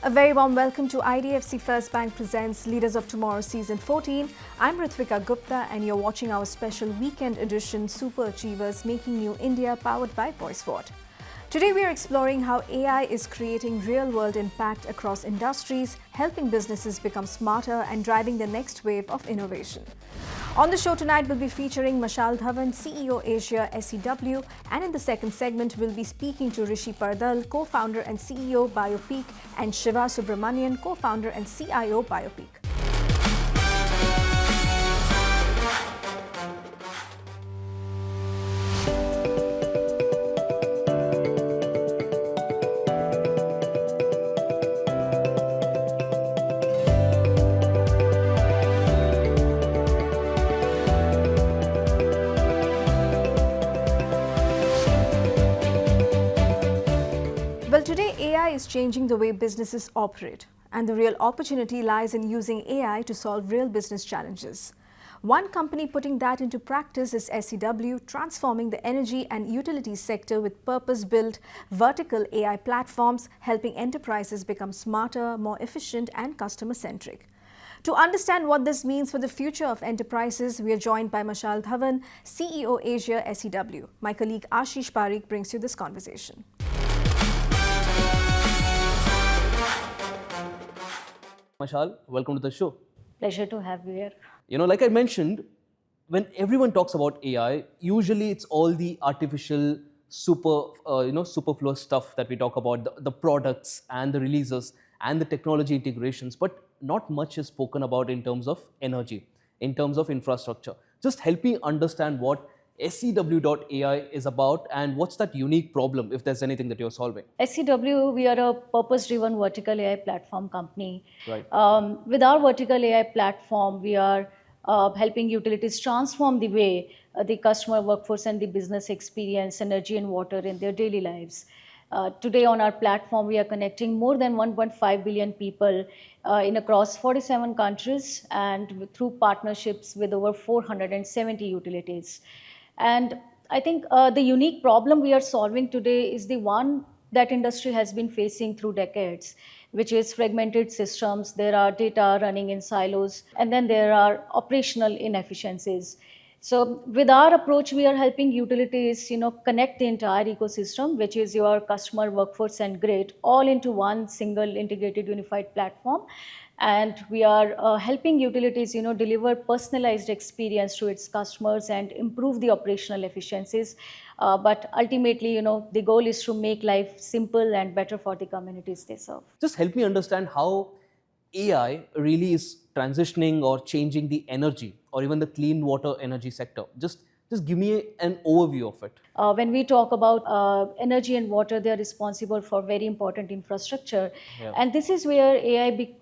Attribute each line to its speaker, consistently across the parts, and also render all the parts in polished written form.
Speaker 1: A very warm welcome to IDFC First Bank presents Leaders of Tomorrow Season 14. I'm Ritvika Gupta and you're watching our special weekend edition SuperAchievers Making New India powered by VoiceWhat. Today we are exploring how AI is creating real-world impact across industries, helping businesses become smarter and driving the next wave of innovation. On the show tonight, we'll be featuring Mashal Dhawan, CEO Asia SEW, and in the second segment, we'll be speaking to Rishi Pardal, Co-Founder and CEO Biopeak, and Shiva Subramanian, Co-Founder and CIO Biopeak. Well, today AI is changing the way businesses operate, and the real opportunity lies in using AI to solve real business challenges. One company putting that into practice is SEW, transforming the energy and utilities sector with purpose-built vertical AI platforms, helping enterprises become smarter, more efficient, and customer-centric. To understand what this means for the future of enterprises, we are joined by Mashal Dhawan, CEO Asia SEW. My colleague Ashish Parikh brings you this conversation.
Speaker 2: Mashal, welcome to the show.
Speaker 3: Pleasure to have you here.
Speaker 2: Like I mentioned, when everyone talks about AI, usually it's all the artificial, superfluous stuff that we talk about, the products and the releases and the technology integrations, but not much is spoken about in terms of energy, in terms of infrastructure. Just help me understand what SEW.AI is about and what's that unique problem, if there's anything that you're solving.
Speaker 3: SEW, we are a purpose-driven vertical AI platform company.
Speaker 2: Right.
Speaker 3: With our vertical AI platform, we are helping utilities transform the way the customer workforce and the business experience energy and water in their daily lives. Today on our platform, we are connecting more than 1.5 billion people in across 47 countries and through partnerships with over 470 utilities. And I think the unique problem we are solving today is the one that industry has been facing through decades, which is fragmented systems. There are data running in silos, and then there are operational inefficiencies. So with our approach, we are helping utilities, connect the entire ecosystem, which is your customer, workforce, and grid, all into one single integrated unified platform. And we are helping utilities, deliver personalized experience to its customers and improve the operational efficiencies. But ultimately, the goal is to make life simple and better for the communities they serve.
Speaker 2: Just help me understand how AI really is transitioning or changing the energy or even the clean water energy sector. Just give me an overview of it.
Speaker 3: When we talk about energy and water, they are responsible for very important infrastructure. Yeah. And this is where AI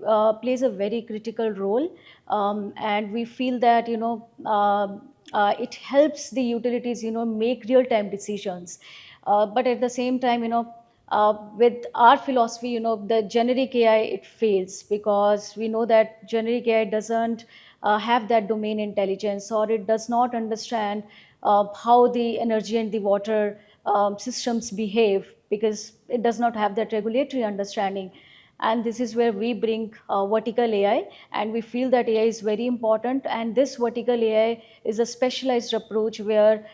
Speaker 3: plays a very critical role. And we feel that, it helps the utilities, make real-time decisions. But at the same time, with our philosophy, the generic AI, it fails because we know that generic AI doesn't have that domain intelligence, or it does not understand how the energy and the water systems behave, because it does not have that regulatory understanding. And this is where we bring vertical AI, and we feel that AI is very important. And this vertical AI is a specialized approach where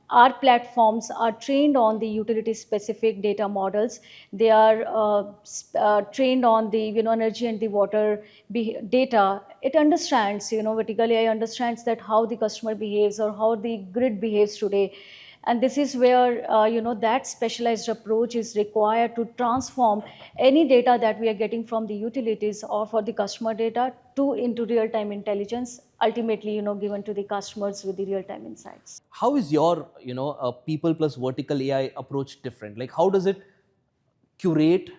Speaker 3: our platforms are trained on the utility-specific data models. They are trained on the energy and the water data. It understands, vertical AI understands that how the customer behaves or how the grid behaves today. And this is where, that specialized approach is required to transform any data that we are getting from the utilities or for the customer data into real-time intelligence, ultimately, given to the customers with the real-time insights.
Speaker 2: How is your, people plus vertical AI approach different? Like, how does it curate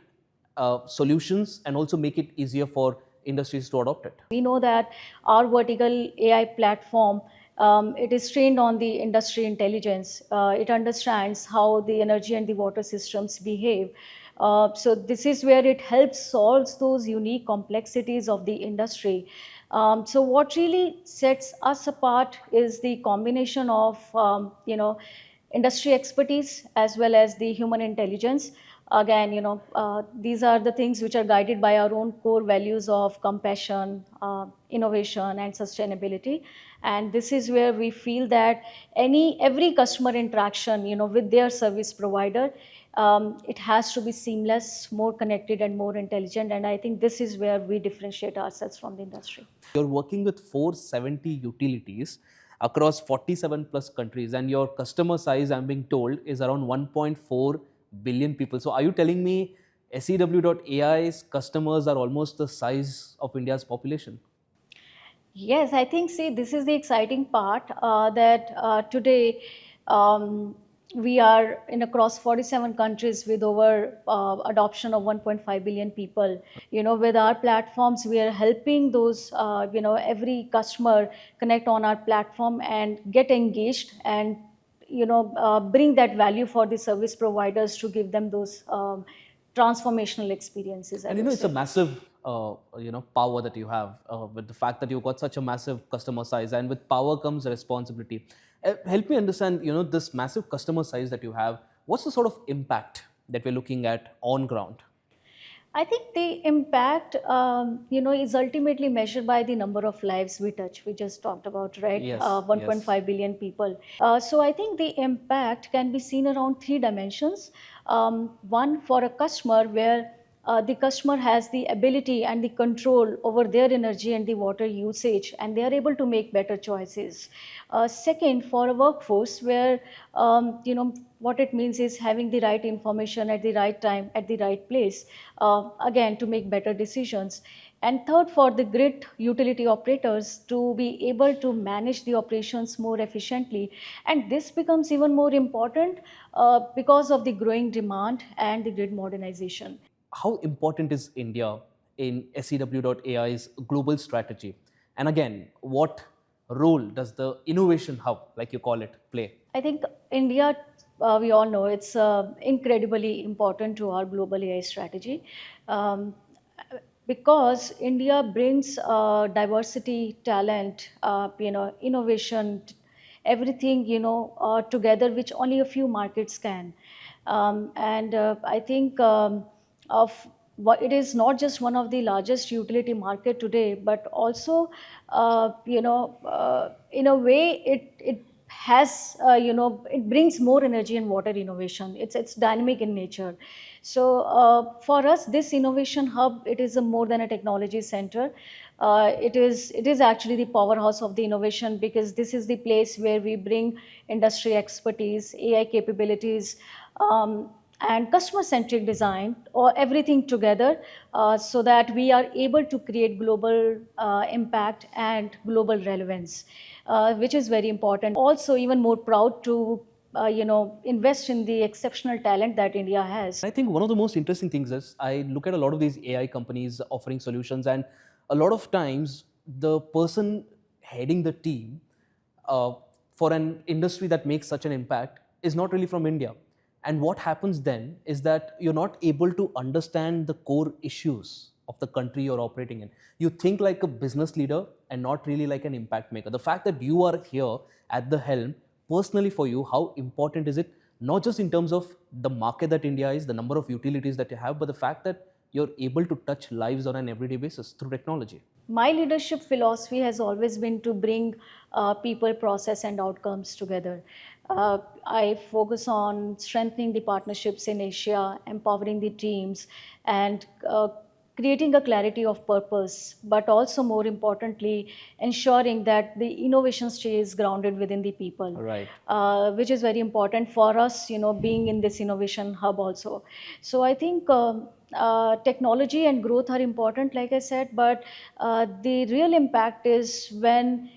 Speaker 2: solutions and also make it easier for industries to adopt it?
Speaker 3: We know that our vertical AI platform, it is trained on the industry intelligence. It understands how the energy and the water systems behave. So this is where it helps solve those unique complexities of the industry. So what really sets us apart is the combination of, industry expertise as well as the human intelligence. Again, these are the things which are guided by our own core values of compassion, innovation, and sustainability. And this is where we feel that every customer interaction, with their service provider, it has to be seamless, more connected, and more intelligent. And I think this is where we differentiate ourselves from the industry.
Speaker 2: You're working with 470 utilities across 47 plus countries, and your customer size, I'm being told, is around 1.4 billion people. So, are you telling me SEW.AI's customers are almost the size of India's population?
Speaker 3: Yes, I think, see, this is the exciting part that today we are in across 47 countries with over adoption of 1.5 billion people. With our platforms, we are helping those, every customer connect on our platform and get engaged and, bring that value for the service providers to give them those transformational experiences, I
Speaker 2: And
Speaker 3: would
Speaker 2: it's a
Speaker 3: say.
Speaker 2: massive, power that you have with the fact that you've got such a massive customer size, and with power comes responsibility. Help me understand, this massive customer size that you have. What's the sort of impact that we're looking at on ground?
Speaker 3: I think the impact, is ultimately measured by the number of lives we touch. We just talked about, right?
Speaker 2: Yes, yes.
Speaker 3: 1.5 billion people. So I think the impact can be seen around three dimensions. One, for a customer, where the customer has the ability and the control over their energy and the water usage, and they are able to make better choices. Second, for a workforce, where what it means is having the right information at the right time, at the right place, again, to make better decisions. And third, for the grid utility operators to be able to manage the operations more efficiently. And this becomes even more important because of the growing demand and the grid modernization.
Speaker 2: How important is India in SEW.AI's global strategy? And again, what role does the innovation hub, like you call it, play?
Speaker 3: I think India, we all know, it's incredibly important to our global AI strategy. Um, because India brings diversity, talent, innovation, everything, together, which only a few markets can. And I think of what it is not just one of the largest utility market today, but also, in a way, it has, it brings more energy and water innovation. It's dynamic in nature. So for us, this innovation hub, it is a more than a technology center. It is actually the powerhouse of the innovation, because this is the place where we bring industry expertise, AI capabilities, and customer centric design, or everything together, so that we are able to create global impact and global relevance, which is very important. Also, even more proud to invest in the exceptional talent that India has.
Speaker 2: I think one of the most interesting things is I look at a lot of these AI companies offering solutions, and a lot of times the person heading the team uh, for an industry that makes such an impact is not really from India. And what happens then is that you're not able to understand the core issues of the country you're operating in. You think like a business leader and not really like an impact maker. The fact that you are here at the helm, personally for you, how important is it, not just in terms of the market that India is, the number of utilities that you have, but the fact that you're able to touch lives on an everyday basis through technology?
Speaker 3: My leadership philosophy has always been to bring people, process, and outcomes together. I focus on strengthening the partnerships in Asia, empowering the teams, and creating a clarity of purpose, but also, more importantly, ensuring that the innovation stays grounded within the people,
Speaker 2: Right.
Speaker 3: which is very important for us, being in this innovation hub also. So I think technology and growth are important, like I said, but the real impact is when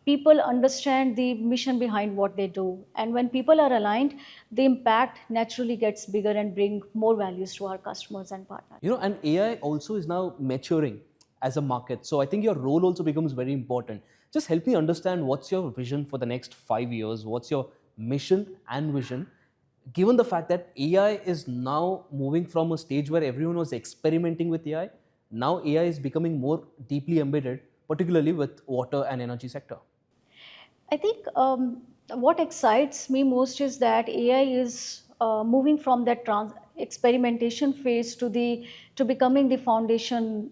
Speaker 3: people understand the mission behind what they do. And when people are aligned, the impact naturally gets bigger and bring more values to our customers and partners.
Speaker 2: And AI also is now maturing as a market. So I think your role also becomes very important. Just help me understand what's your vision for the next 5 years, what's your mission and vision, given the fact that AI is now moving from a stage where everyone was experimenting with AI. Now AI is becoming more deeply embedded, particularly with water and energy sector.
Speaker 3: I think what excites me most is that AI is moving from that experimentation phase to becoming the foundation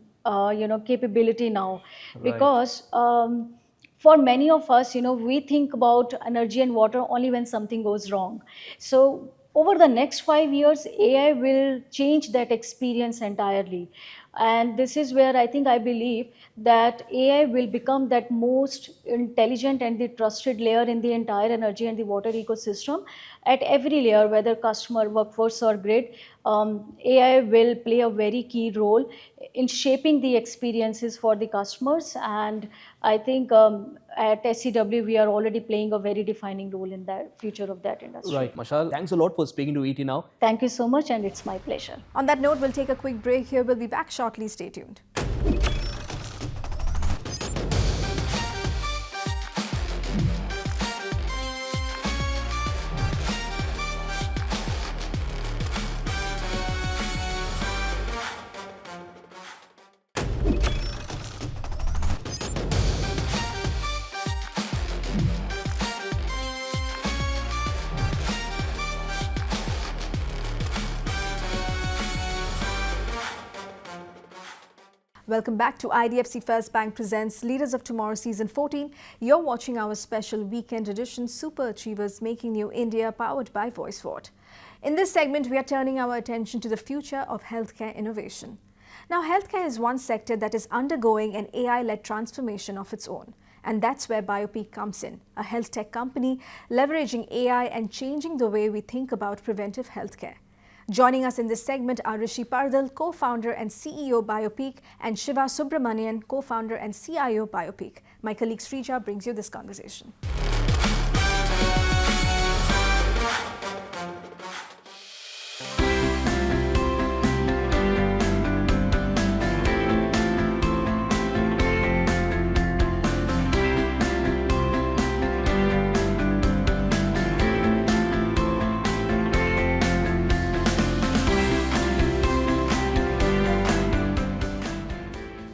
Speaker 3: capability now. Because for many of us, we think about energy and water only when something goes wrong. So over the next 5 years, AI will change that experience entirely. And this is where I believe that AI will become that most intelligent and the trusted layer in the entire energy and the water ecosystem at every layer, whether customer, workforce, or grid. AI will play a very key role in shaping the experiences for the customers. And I think at SEW, we are already playing a very defining role in the future of that industry.
Speaker 2: Right, Mashal. Thanks a lot for speaking to ET Now.
Speaker 3: Thank you so much, and it's my pleasure.
Speaker 1: On that note, we'll take a quick break here. We'll be back shortly. Stay tuned. Welcome back to IDFC First Bank presents Leaders of Tomorrow Season 14. You're watching our special weekend edition, Super Achievers Making New India, powered by VoiceWhat. In this segment, we are turning our attention to the future of healthcare innovation. Now, healthcare is one sector that is undergoing an AI-led transformation of its own. And that's where Biopeak comes in, a health tech company leveraging AI and changing the way we think about preventive healthcare. Joining us in this segment are Rishi Pardal, co-founder and CEO Biopeak, and Shiva Subramanian, co-founder and CIO Biopeak. My colleague Srija brings you this conversation.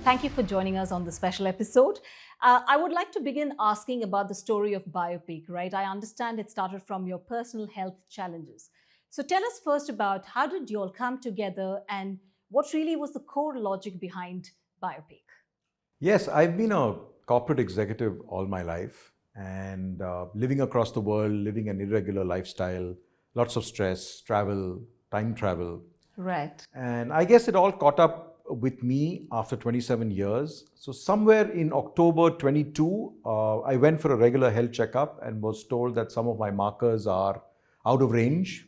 Speaker 4: Thank you for joining us on this special episode. I would like to begin asking about the story of Biopeak, right? I understand it started from your personal health challenges. So tell us first about how did you all come together and what really was the core logic behind Biopeak?
Speaker 5: Yes, I've been a corporate executive all my life and living across the world, living an irregular lifestyle, lots of stress, travel, time travel.
Speaker 4: Right.
Speaker 5: And I guess it all caught up with me after 27 years. So somewhere in October 22, I went for a regular health checkup and was told that some of my markers are out of range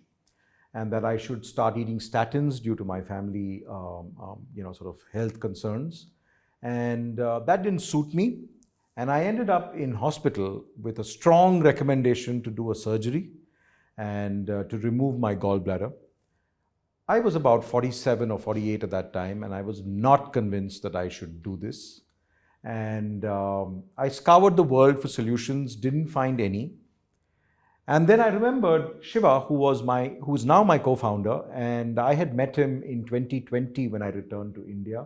Speaker 5: and that I should start eating statins due to my family, sort of health concerns. And that didn't suit me. And I ended up in hospital with a strong recommendation to do a surgery and to remove my gallbladder. I was about 47 or 48 at that time, and I was not convinced that I should do this. And I scoured the world for solutions, didn't find any. And then I remembered Shiva, who's now my co-founder, and I had met him in 2020 when I returned to India.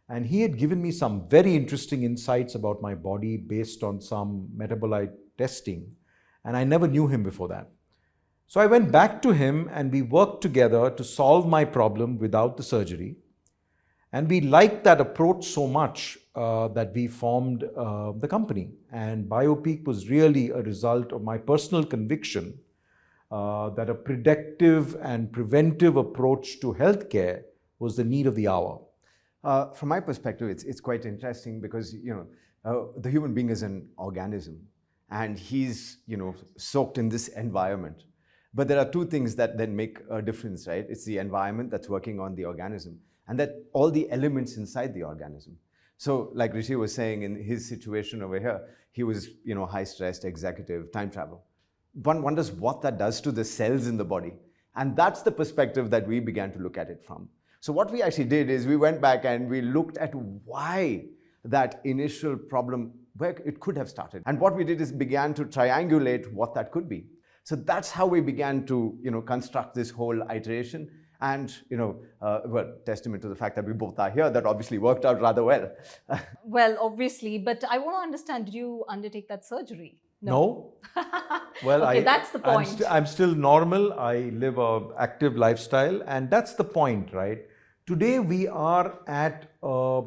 Speaker 5: And he had given me some very interesting insights about my body based on some metabolite testing. And I never knew him before that. So I went back to him and we worked together to solve my problem without the surgery. And we liked that approach so much that we formed the company. And Biopeak was really a result of my personal conviction that a predictive and preventive approach to healthcare was the need of the hour.
Speaker 6: From my perspective, it's quite interesting because the human being is an organism and he's soaked in this environment. But there are two things that then make a difference, right? It's the environment that's working on the organism and that all the elements inside the organism. So like Rishi was saying in his situation over here, he was high stressed, executive, time travel. One wonders what that does to the cells in the body. And that's the perspective that we began to look at it from. So what we actually did is we went back and we looked at why that initial problem, where it could have started. And what we did is began to triangulate what that could be. So that's how we began to construct this whole iteration and testament to the fact that we both are here, that obviously worked out rather well.
Speaker 4: Well, obviously, but I want to understand, did you undertake that surgery?
Speaker 5: No. Well,
Speaker 4: Okay, that's the point.
Speaker 5: I'm still normal. I live a active lifestyle, and that's the point, right? Today we are at a,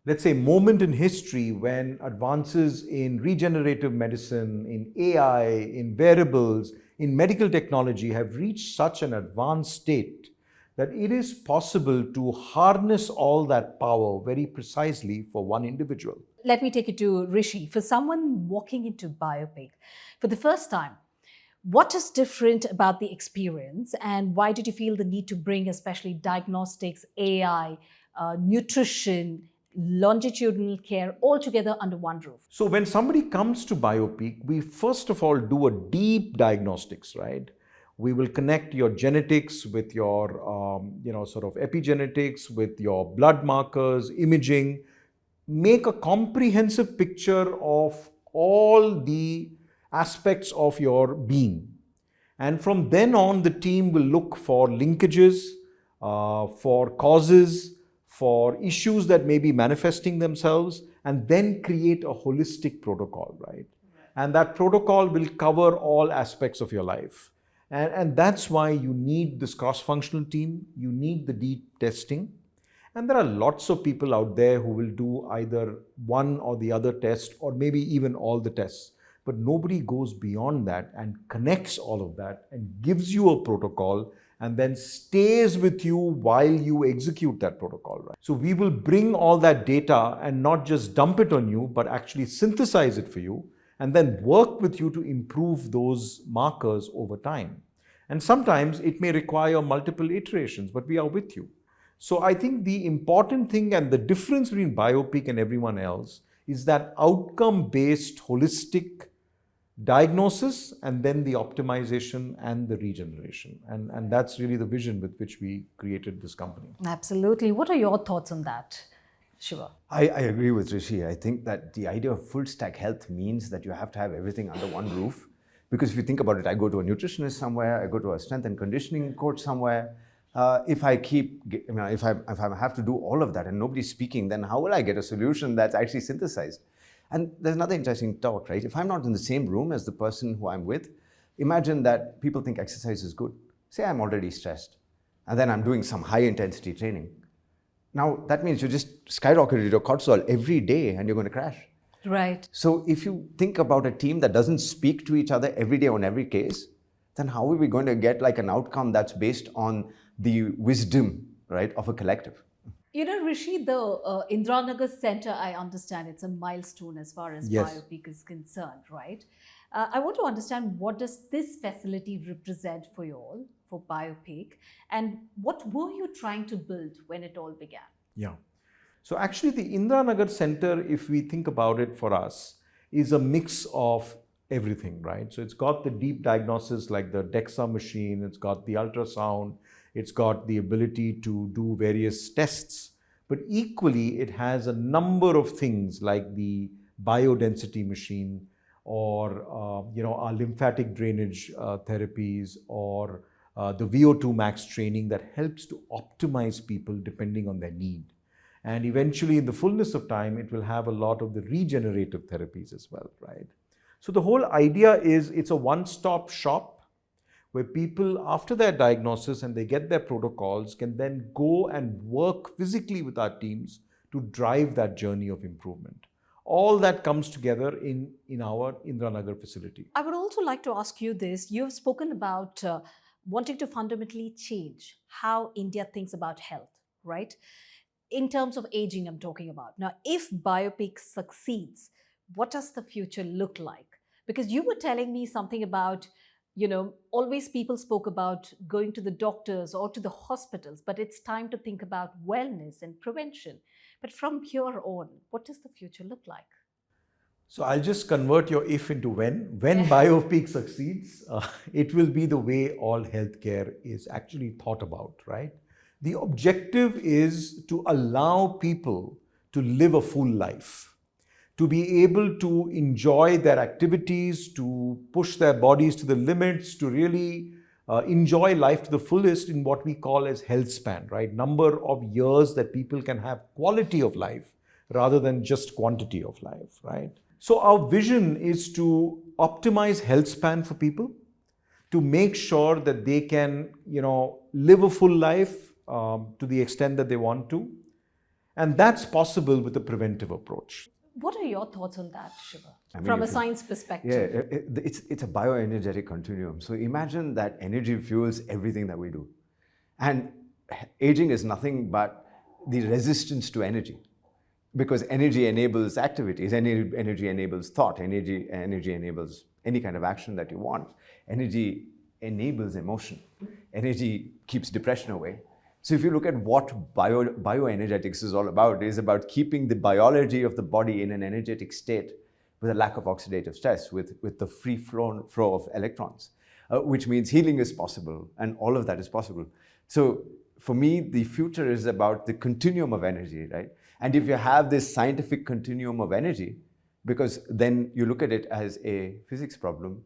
Speaker 5: let's say, moment in history when advances in regenerative medicine, in AI, in wearables, in medical technology have reached such an advanced state that it is possible to harness all that power very precisely for one individual.
Speaker 4: Let me take it to Rishi. For someone walking into Biopeak for the first time, what is different about the experience, and why did you feel the need to bring especially diagnostics, AI, nutrition, longitudinal care all together under one roof?
Speaker 5: So when somebody comes to Biopeak, we first of all do a deep diagnostics, right? We will connect your genetics with your, sort of epigenetics, with your blood markers, imaging, make a comprehensive picture of all the aspects of your being. And from then on, the team will look for linkages, for causes, for issues that may be manifesting themselves, and then create a holistic protocol, right? And that protocol will cover all aspects of your life. And that's why you need this cross-functional team, you need the deep testing. And there are lots of people out there who will do either one or the other test, or maybe even all the tests. But nobody goes beyond that and connects all of that and gives you a protocol and then stays with you while you execute that protocol, right? So we will bring all that data and not just dump it on you, but actually synthesize it for you and then work with you to improve those markers over time. And sometimes it may require multiple iterations, but we are with you. So I think the important thing and the difference between Biopeak and everyone else is that outcome-based holistic diagnosis and then the optimization and the regeneration. And that's really the vision with which we created this company.
Speaker 4: Absolutely. What are your thoughts on that, Shiva?
Speaker 6: I agree with Rishi. I think that the idea of full stack health means that you have to have everything under one roof. Because if you think about it, I go to a nutritionist somewhere, I go to a strength and conditioning coach somewhere. If I have to do all of that and nobody's speaking, then how will I get a solution that's actually synthesized? And there's another interesting thought, right? If I'm not in the same room as the person who I'm with, imagine that people think exercise is good. Say I'm already stressed, and then I'm doing some high intensity training. Now, that means you just skyrocketed your cortisol every day and you're going to crash.
Speaker 4: Right.
Speaker 6: So if you think about a team that doesn't speak to each other every day on every case, then how are we going to get like an outcome that's based on the wisdom, right, of a collective?
Speaker 4: You know, Rishi, the Indiranagar Center, I understand it's a milestone as far as
Speaker 5: Yes.
Speaker 4: Biopeak is concerned, right? I want to understand, what does this facility represent for you all, for Biopeak, and what were you trying to build when it all began?
Speaker 5: Yeah. So actually the Indiranagar Center, if we think about it for us, is a mix of everything, right? So it's got the deep diagnosis like the DEXA machine, it's got the ultrasound, it's got the ability to do various tests, but equally it has a number of things like the biodensity machine, or our lymphatic drainage therapies, or the VO2 max training that helps to optimize people depending on their need. And eventually, in the fullness of time, it will have a lot of the regenerative therapies as well, right? So the whole idea is it's a one-stop shop where people, after their diagnosis and they get their protocols, can then go and work physically with our teams to drive that journey of improvement. All that comes together in our Indiranagar facility.
Speaker 4: I would also like to ask you this. You've spoken about wanting to fundamentally change how India thinks about health, right? In terms of aging, I'm talking about. Now, if Biopeak succeeds, what does the future look like? Because you were telling me something about, always people spoke about going to the doctors or to the hospitals, but it's time to think about wellness and prevention. But from here on, what does the future look like?
Speaker 5: So I'll just convert your if into when. When Biopeak succeeds, it will be the way all healthcare is actually thought about, right? The objective is to allow people to live a full life, to be able to enjoy their activities, to push their bodies to the limits, to really enjoy life to the fullest in what we call as health span, right? Number of years that people can have quality of life rather than just quantity of life, right? So our vision is to optimize health span for people, to make sure that they can, live a full life to the extent that they want to. And that's possible with a preventive approach.
Speaker 4: What are your thoughts on that, Shiva,
Speaker 6: I mean,
Speaker 4: from a
Speaker 6: if you-
Speaker 4: science
Speaker 6: Yeah,
Speaker 4: perspective?
Speaker 6: it's a bioenergetic continuum. So imagine that energy fuels everything that we do. And aging is nothing but the resistance to energy. Because energy enables activities, energy enables thought, energy enables any kind of action that you want. Energy enables emotion. Energy keeps depression away. So if you look at what bioenergetics is all about, it is about keeping the biology of the body in an energetic state with a lack of oxidative stress, with the free flow of electrons, which means healing is possible, and all of that is possible. So for me, the future is about the continuum of energy, right? And if you have this scientific continuum of energy, because then you look at it as a physics problem,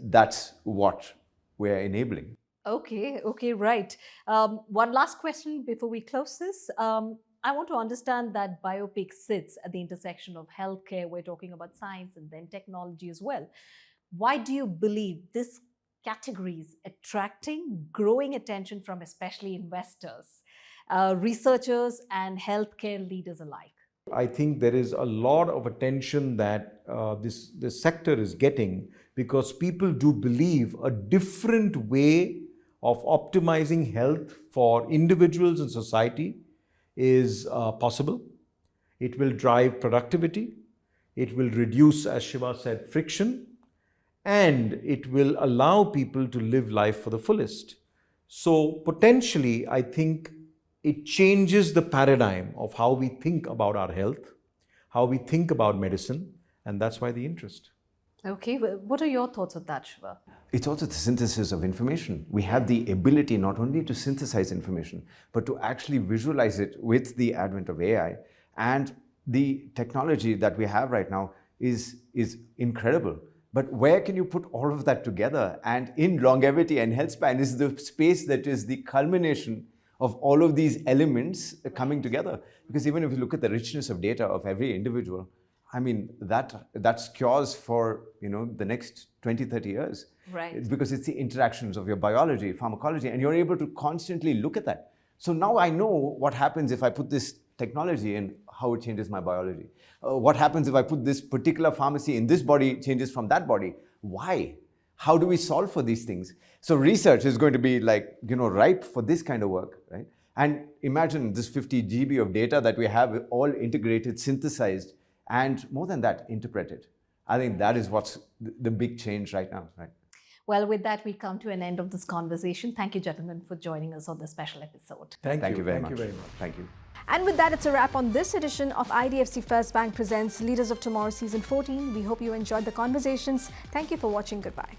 Speaker 6: that's what we're enabling.
Speaker 4: Okay, right. One last question before we close this. I want to understand that Biopeak sits at the intersection of healthcare. We're talking about science and then technology as well. Why do you believe this category is attracting growing attention from especially investors, researchers, and healthcare leaders alike?
Speaker 5: I think there is a lot of attention that this sector is getting because people do believe a different way of optimizing health for individuals and society is possible. It will drive productivity. It will reduce, as Shiva said, friction. And it will allow people to live life for the fullest. So potentially, I think it changes the paradigm of how we think about our health, how we think about medicine, and that's why the interest.
Speaker 4: Okay, what are your thoughts on that, Shiva?
Speaker 6: It's also the synthesis of information. We have the ability not only to synthesize information, but to actually visualize it with the advent of AI. And the technology that we have right now is incredible. But where can you put all of that together? And in longevity and health span is the space that is the culmination of all of these elements coming together. Because even if you look at the richness of data of every individual, I mean, that's cures for the next 20, 30 years.
Speaker 4: Right.
Speaker 6: Because it's the interactions of your biology, pharmacology, and you're able to constantly look at that. So now I know what happens if I put this technology and how it changes my biology. What happens if I put this particular pharmacy in this body changes from that body? Why? How do we solve for these things? So research is going to be ripe for this kind of work, right? And imagine this 50 GB of data that we have all integrated, synthesized, and more than that, interpreted. I think that is what's the big change right now, right?
Speaker 4: Well, with that, we come to an end of this conversation. Thank you, gentlemen, for joining us on this special episode.
Speaker 5: Thank you very much.
Speaker 6: Thank you.
Speaker 1: And with that, it's a wrap on this edition of IDFC First Bank Presents Leaders of Tomorrow Season 14. We hope you enjoyed the conversations. Thank you for watching. Goodbye.